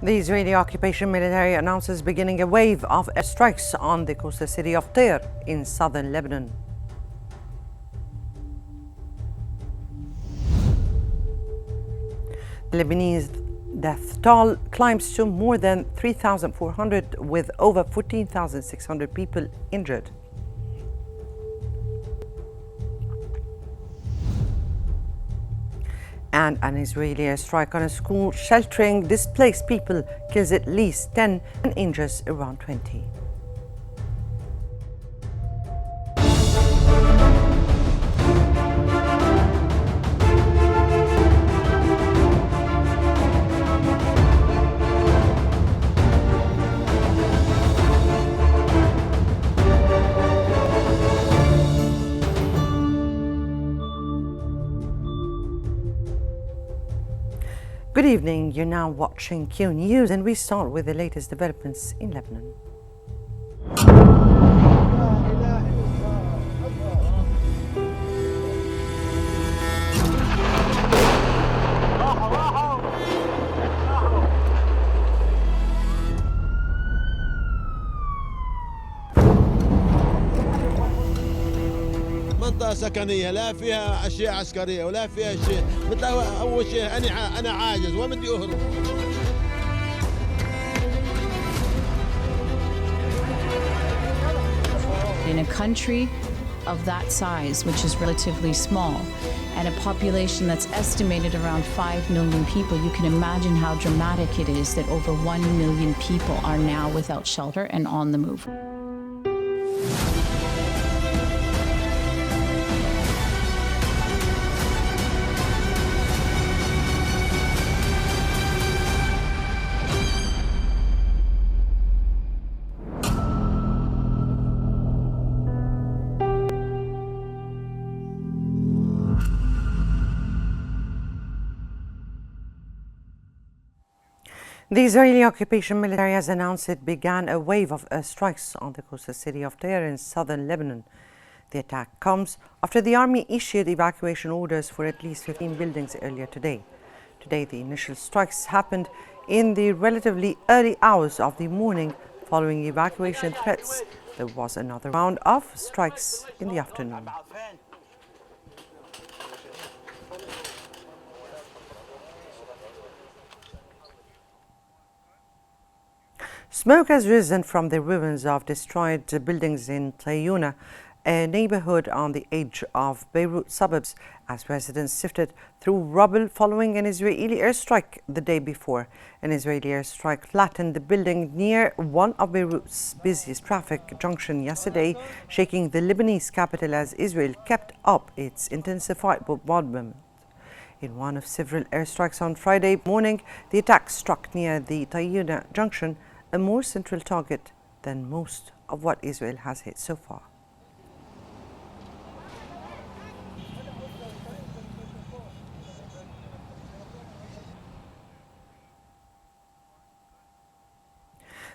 The Israeli occupation military announces beginning a wave of airstrikes on the coastal city of Tyre in southern Lebanon. The Lebanese death toll climbs to more than 3,400 with over 14,600 people injured. And an Israeli airstrike on a school sheltering displaced people kills at least 10 and injures around 20. Good evening, you're now watching Qnews and we start with the latest developments in Lebanon. منطقة سكنية لا فيها أشياء عسكرية ولا فيها شيء. مثل أول شيء أنا عاجز وبدي أهرب. In a country of that size, which is relatively small, and a population that's estimated around 5 million people, you can imagine how dramatic it is that over 1 million people are now without shelter and on the move. The Israeli occupation military has announced it began a wave of airstrikes on the coastal city of Tyre in southern Lebanon. The attack comes after the army issued evacuation orders for at least 15 buildings earlier today. Today, the initial strikes happened in the relatively early hours of the morning following evacuation threats. There was another round of strikes in the afternoon. Smoke has risen from the ruins of destroyed buildings in Tayuna, a neighborhood on the edge of Beirut suburbs, as residents sifted through rubble following an Israeli airstrike the day before. An Israeli airstrike flattened the building near one of Beirut's busiest traffic junctions yesterday, shaking the Lebanese capital as Israel kept up its intensified bombardment. In one of several airstrikes on Friday morning, the attack struck near the Tayuna junction, a more central target than most of what Israel has hit so far.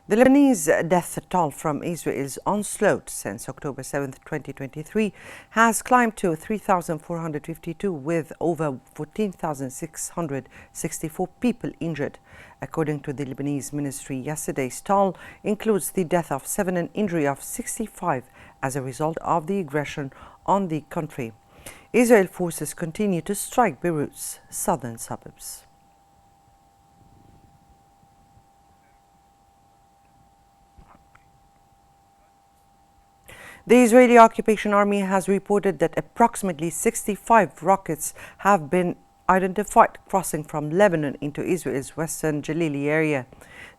The Lebanese death toll from Israel's onslaught since October 7, 2023 has climbed to 3,452 with over 14,664 people injured. According to the Lebanese ministry, yesterday's toll includes the death of 7 and injury of 65 as a result of the aggression on the country. Israel forces continue to strike Beirut's southern suburbs. The Israeli occupation army has reported that approximately 65 rockets have been identified crossing from Lebanon into Israel's western Galilee area.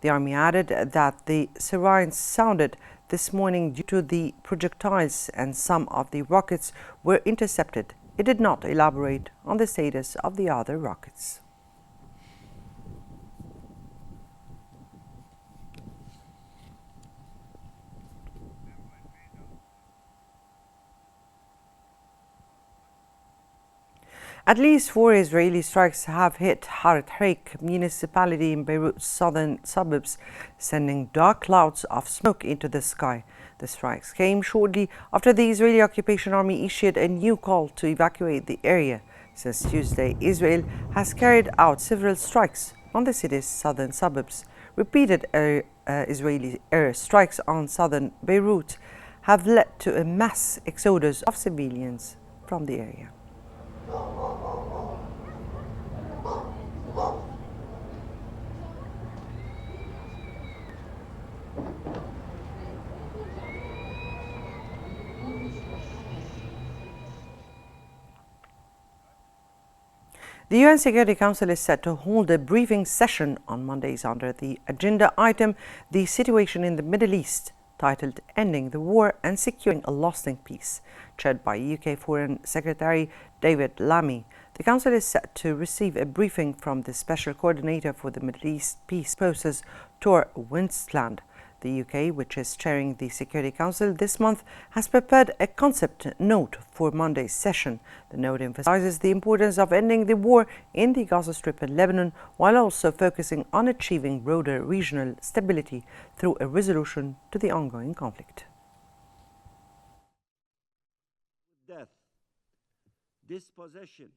The army added that the sirens sounded this morning due to the projectiles and some of the rockets were intercepted. It did not elaborate on the status of the other rockets. At least 4 Israeli strikes have hit Haret Haik municipality in Beirut's southern suburbs, sending dark clouds of smoke into the sky. The strikes came shortly after the Israeli occupation army issued a new call to evacuate the area. Since Tuesday, Israel has carried out several strikes on the city's southern suburbs. Repeated Israeli air strikes on southern Beirut have led to a mass exodus of civilians from the area. The UN Security Council is set to hold a briefing session on Mondays under the agenda item, The Situation in the Middle East, titled Ending the War and Securing a Lasting Peace, chaired by UK Foreign Secretary David Lammy. The Council is set to receive a briefing from the Special Coordinator for the Middle East Peace Process, Tor Winsland. The UK, which is chairing the Security Council this month, has prepared a concept note for Monday's session. The note emphasizes the importance of ending the war in the Gaza Strip and Lebanon, while also focusing on achieving broader regional stability through a resolution to the ongoing conflict. Death, dispossession,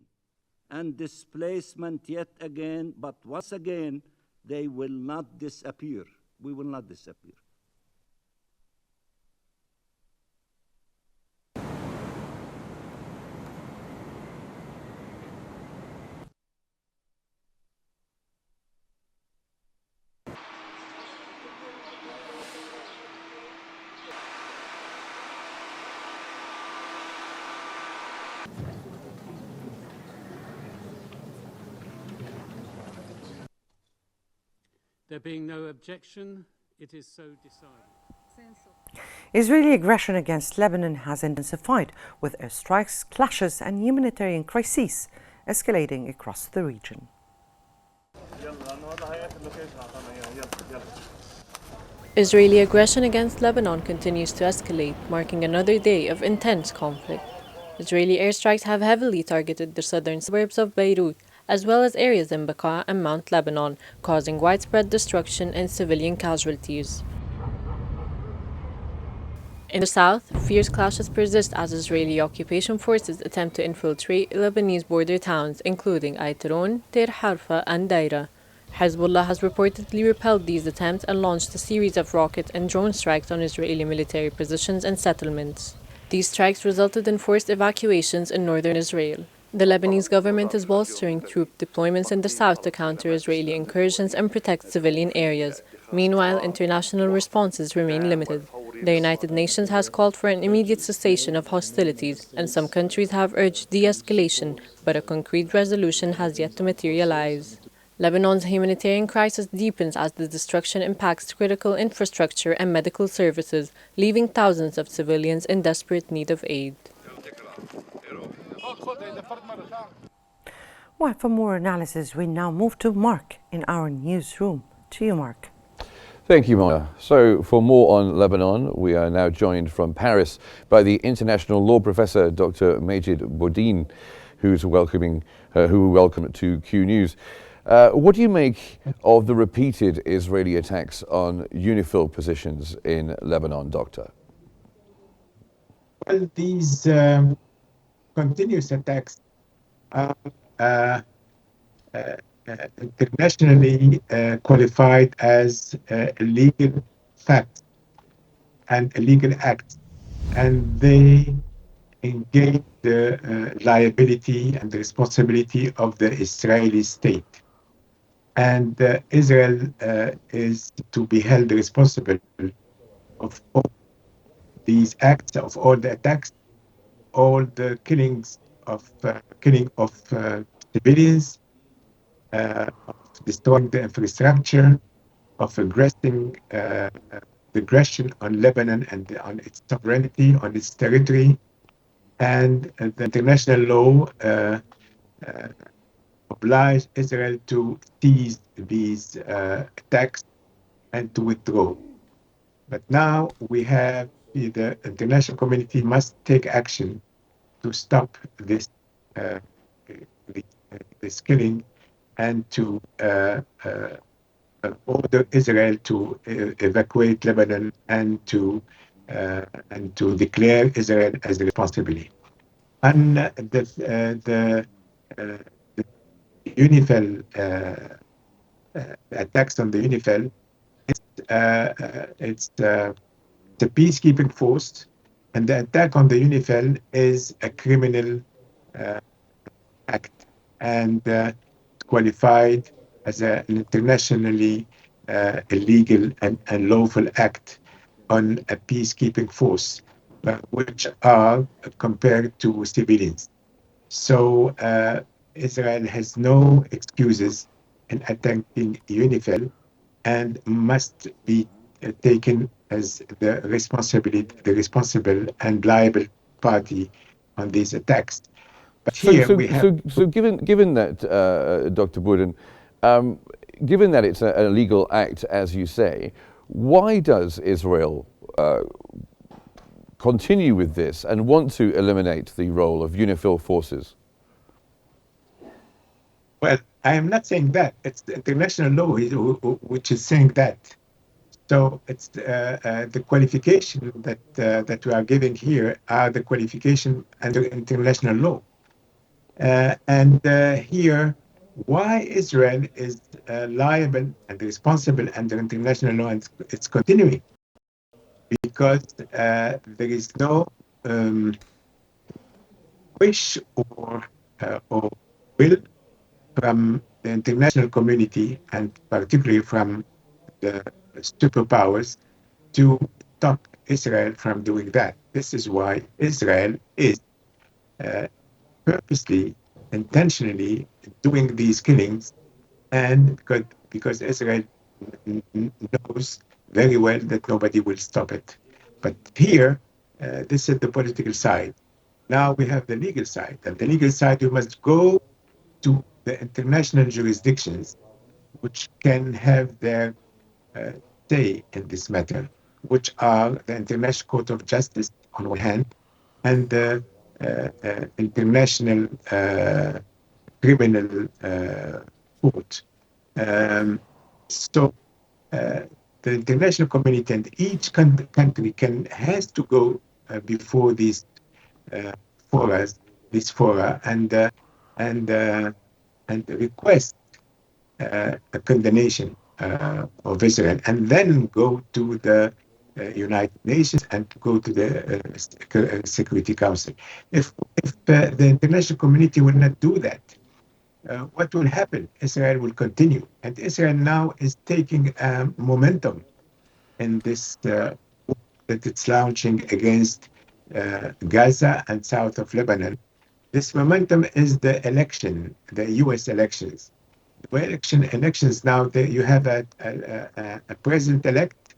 and displacement yet again, but once again, they will not disappear. We will not disappear. There being no objection, it is so decided. Israeli aggression against Lebanon has intensified, with airstrikes, clashes and humanitarian crises escalating across the region. Israeli aggression against Lebanon continues to escalate, marking another day of intense conflict. Israeli airstrikes have heavily targeted the southern suburbs of Beirut, as well as areas in Bekaa and Mount Lebanon, causing widespread destruction and civilian casualties. In the south, fierce clashes persist as Israeli occupation forces attempt to infiltrate Lebanese border towns, including Aitaron, Deir Harfa, and Daira. Hezbollah has reportedly repelled these attempts and launched a series of rocket and drone strikes on Israeli military positions and settlements. These strikes resulted in forced evacuations in northern Israel. The Lebanese government is bolstering troop deployments in the south to counter Israeli incursions and protect civilian areas. Meanwhile, international responses remain limited. The United Nations has called for an immediate cessation of hostilities, and some countries have urged de-escalation, but a concrete resolution has yet to materialize. Lebanon's humanitarian crisis deepens as the destruction impacts critical infrastructure and medical services, leaving thousands of civilians in desperate need of aid. Well, for more analysis, we now move to Mark in our newsroom. To you, Mark. Thank you, Maya. So for more on Lebanon, we are now joined from Paris by the international law professor, Dr. Majid Boudin, who we welcome to Qnews. What do you make of the repeated Israeli attacks on UNIFIL positions in Lebanon, Doctor? Well, these continuous attacks are internationally qualified as illegal facts and illegal acts, and they engage the liability and the responsibility of the Israeli state. And Israel is to be held responsible of all these acts, of all the attacks, all the killing of civilians, of destroying the infrastructure, of aggression on Lebanon and on its sovereignty, on its territory, and the international law oblige Israel to cease these attacks and to withdraw. But now we have the international community must take action to stop this killing and to order Israel to evacuate Lebanon and to declare Israel as responsible. And the UNIFIL attacks on the UNIFIL it's the peacekeeping force, and the attack on the UNIFIL is a criminal act and qualified as an internationally illegal and lawful act on a peacekeeping force, which are compared to civilians. So Israel has no excuses in attacking UNIFIL and must be taken as the responsible and liable party on these attacks. But here we have. So given that, Dr. Bourdin, given that it's a legal act, as you say, why does Israel continue with this and want to eliminate the role of UNIFIL forces? Well, I am not saying that. It's the international law which is saying that. So it's the qualification that we are giving here are the qualification under international law. And here, why Israel is liable and responsible under international law, and it's continuing, because there is no wish or will from the international community, and particularly from the superpowers, to stop Israel from doing that. This is why Israel is purposely, intentionally doing these killings, and because Israel knows very well that nobody will stop it. But here, this is the political side. Now we have the legal side. And the legal side, you must go to the international jurisdictions, which can have their say in this matter, which are the International Court of Justice on one hand, and the International Criminal Court. So the international community and each country has to go before these fora, and request a condemnation of Israel, and then go to the United Nations and go to the Security Council. If the international community will not do that, what will happen? Israel will continue, and Israel now is taking momentum in this that it's launching against Gaza and south of Lebanon. This momentum is the election, the U.S. elections. Elections now, you have a president-elect,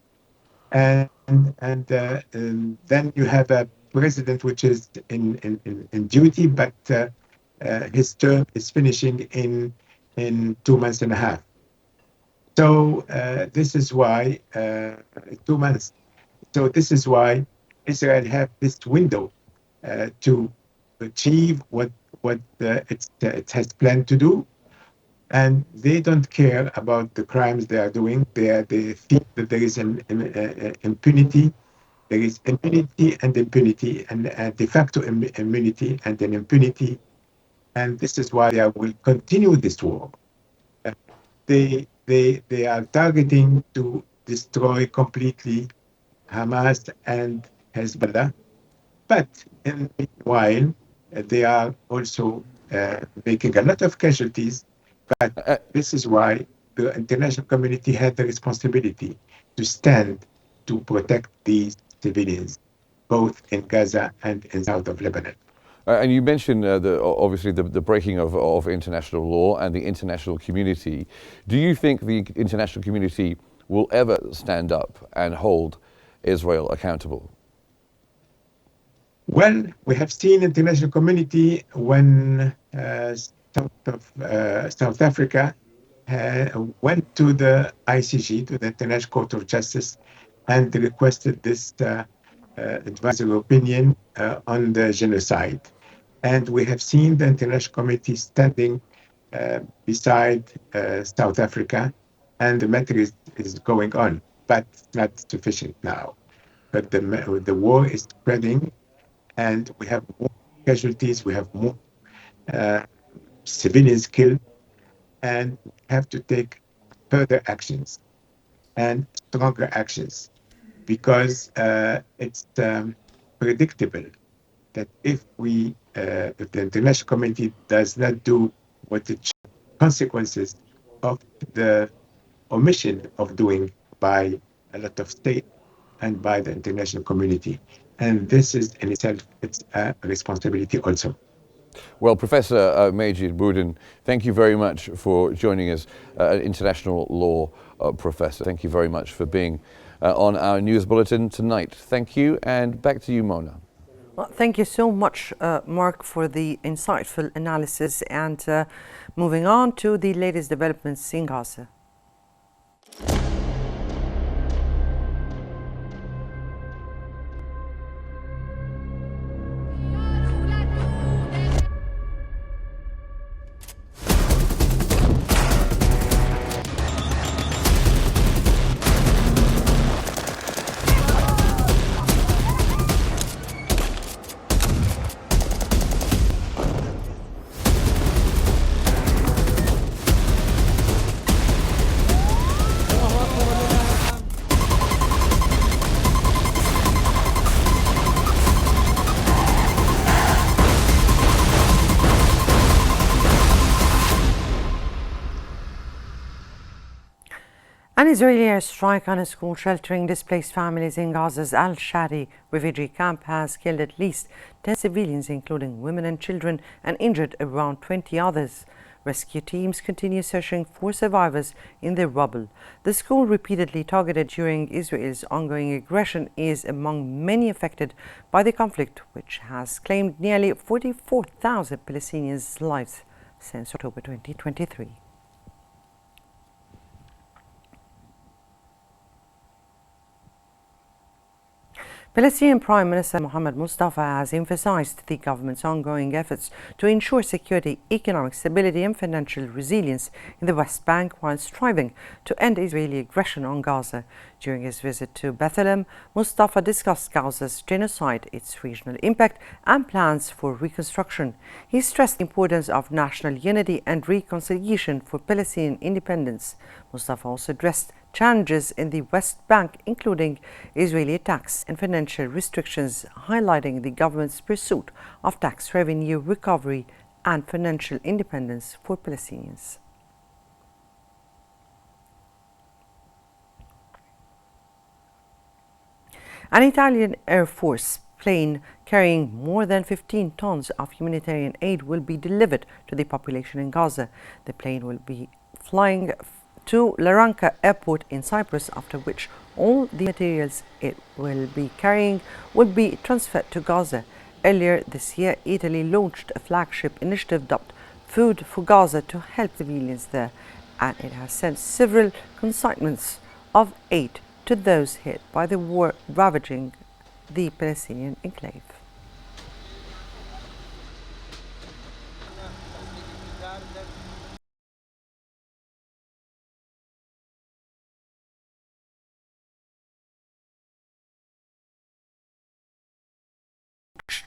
and then you have a president which is in duty, but his term is finishing in 2 months and a half. So this is why 2 months. So this is why Israel have this window to achieve what it has planned to do, and they don't care about the crimes they are doing. They think that there is an impunity. There is impunity, and de facto immunity and an impunity, and this is why they will continue this war. They are targeting to destroy completely Hamas and Hezbollah, but in the meanwhile, they are also making a lot of casualties. But this is why the international community had the responsibility to stand to protect these civilians, both in Gaza and in south of Lebanon. And you mentioned obviously the breaking of international law and the international community. Do you think the international community will ever stand up and hold Israel accountable? Well, we have seen international community when South Africa went to the ICJ, to the International Court of Justice, and requested this advisory opinion on the genocide. And we have seen the international community standing beside South Africa, and the matter is going on, but not sufficient now. But the war is spreading, and we have more casualties, we have more civilians killed, and we have to take further actions. and stronger actions, because it's predictable that if the international community does not do what the consequences of the omission of doing by a lot of states and by the international community. And this is in itself, it's a responsibility also. Well, Professor Majid Boudin, thank you very much for joining us, an international law professor. Thank you very much for being on our news bulletin tonight. Thank you, and back to you, Mona. Well, thank you so much, Mark, for the insightful analysis. And moving on to the latest developments in Gaza. An Israeli airstrike on a school sheltering displaced families in Gaza's Al-Shari refugee camp has killed at least 10 civilians, including women and children, and injured around 20 others. Rescue teams continue searching for survivors in the rubble. The school, repeatedly targeted during Israel's ongoing aggression, is among many affected by the conflict, which has claimed nearly 44,000 Palestinians' lives since October 2023. Palestinian Prime Minister Mohammed Mustafa has emphasized the government's ongoing efforts to ensure security, economic stability and financial resilience in the West Bank while striving to end Israeli aggression on Gaza. During his visit to Bethlehem, Mustafa discussed Gaza's genocide, its regional impact and plans for reconstruction. He stressed the importance of national unity and reconciliation for Palestinian independence. Mustafa also addressed challenges in the West Bank, including Israeli attacks and financial restrictions, highlighting the government's pursuit of tax revenue recovery and financial independence for Palestinians. An Italian Air Force plane carrying more than 15 tons of humanitarian aid will be delivered to the population in Gaza. The plane will be flying to Laranka Airport in Cyprus, after which all the materials it will be carrying will be transferred to Gaza. Earlier this year, Italy launched a flagship initiative dubbed Food for Gaza to help civilians there, and it has sent several consignments of aid to those hit by the war ravaging the Palestinian enclave.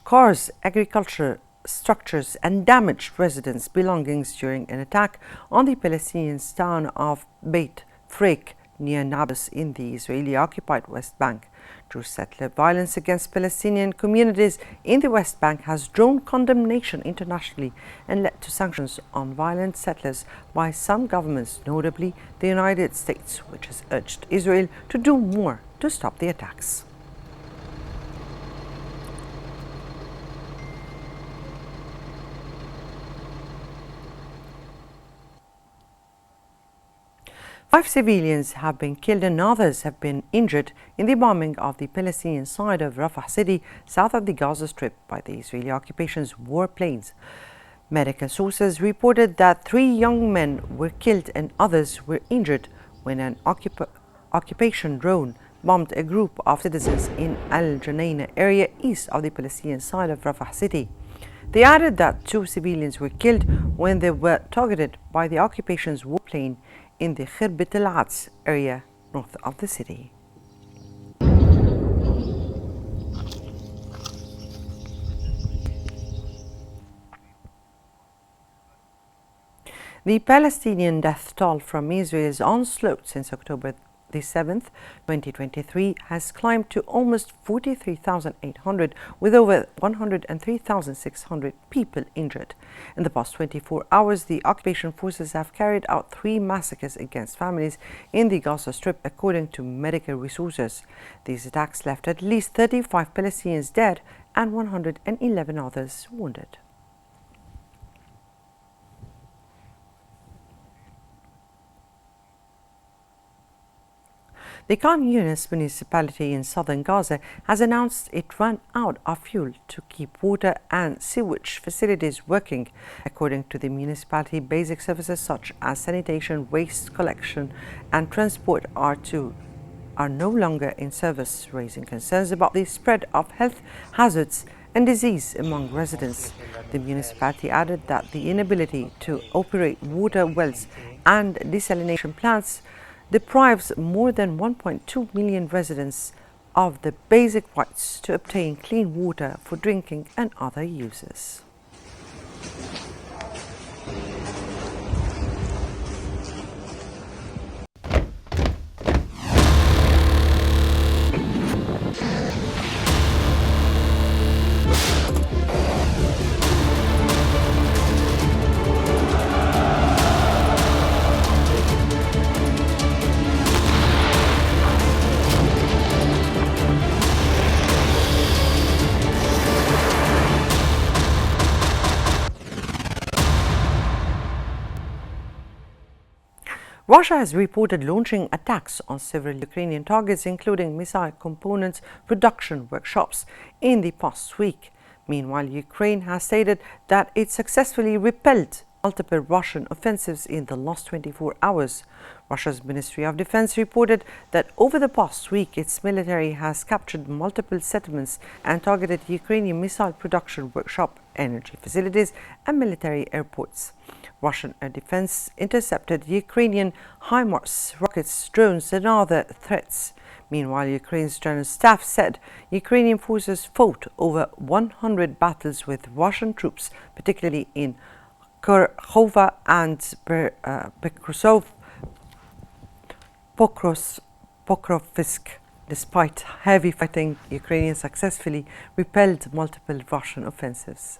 Cars, agriculture structures and damaged residents' belongings during an attack on the Palestinian town of Beit Freik near Nablus in the Israeli-occupied West Bank. True settler violence against Palestinian communities in the West Bank has drawn condemnation internationally and led to sanctions on violent settlers by some governments, notably the United States, which has urged Israel to do more to stop the attacks. Five civilians have been killed and others have been injured in the bombing of the Palestinian side of Rafah city, south of the Gaza Strip, by the Israeli occupation's warplanes. Medical sources reported that 3 young men were killed and others were injured when an occupation drone bombed a group of citizens in Al Janaina area east of the Palestinian side of Rafah city. They added that 2 civilians were killed when they were targeted by the occupation's warplane in the Khirbet al-Ads area north of the city. The Palestinian death toll from Israel's onslaught since October the 7th, 2023, has climbed to almost 43,800, with over 103,600 people injured. In the past 24 hours, the occupation forces have carried out 3 massacres against families in the Gaza Strip, according to medical resources. These attacks left at least 35 Palestinians dead and 111 others wounded. The Qnews municipality in southern Gaza has announced it ran out of fuel to keep water and sewage facilities working. According to the municipality, basic services such as sanitation, waste collection and transport are no longer in service, raising concerns about the spread of health hazards and disease among residents. The municipality added that the inability to operate water wells and desalination plants deprives more than 1.2 million residents of the basic rights to obtain clean water for drinking and other uses. Russia has reported launching attacks on several Ukrainian targets, including missile components production workshops, in the past week. Meanwhile, Ukraine has stated that it successfully repelled multiple Russian offensives in the last 24 hours. Russia's Ministry of Defense reported that over the past week, its military has captured multiple settlements and targeted Ukrainian missile production workshop, energy facilities, and military airports. Russian air defense intercepted Ukrainian HIMARS rockets, drones, and other threats. Meanwhile, Ukraine's general staff said Ukrainian forces fought over 100 battles with Russian troops, particularly in Kharkova and Pokrovsk. Despite heavy fighting, Ukrainians successfully repelled multiple Russian offensives.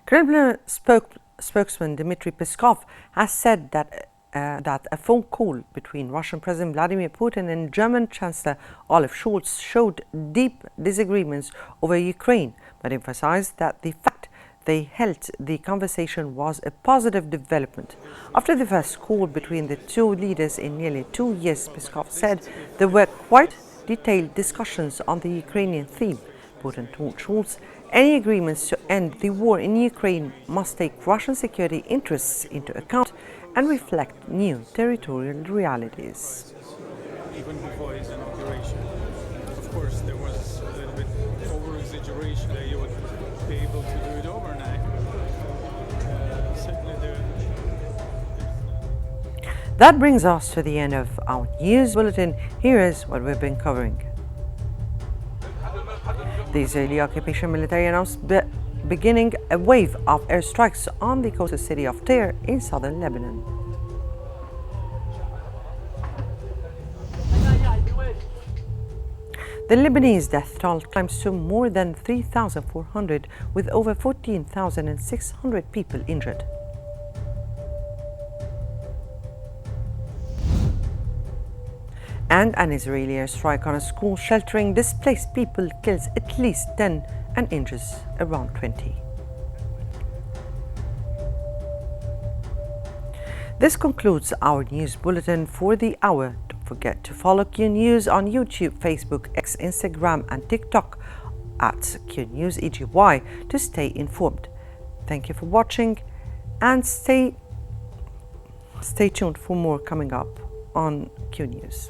Kremlin spokesman Dmitry Peskov has said that a phone call between Russian President Vladimir Putin and German Chancellor Olaf Scholz showed deep disagreements over Ukraine, but emphasized that the fact they held the conversation was a positive development. After the first call between the two leaders in nearly 2 years, Peskov said there were quite detailed discussions on the Ukrainian theme. Putin told Scholz any agreements to end the war in Ukraine must take Russian security interests into account and reflect new territorial realities. Even before his inauguration, of course, there was a little bit over-exaggeration that he would be able to do it overnight. That brings us to the end of our news bulletin. Here is what we've been covering. The Israeli occupation military announced beginning a wave of airstrikes on the coastal city of Tyre in southern Lebanon. The Lebanese death toll climbs to more than 3,400, with over 14,600 people injured. And an Israeli airstrike on a school sheltering displaced people kills at least 10 and injures around 20. This concludes our news bulletin for the hour. Don't forget to follow Qnews on YouTube, Facebook, X, Instagram, and TikTok at Qnews EGY to stay informed. Thank you for watching, and stay tuned for more coming up on Qnews.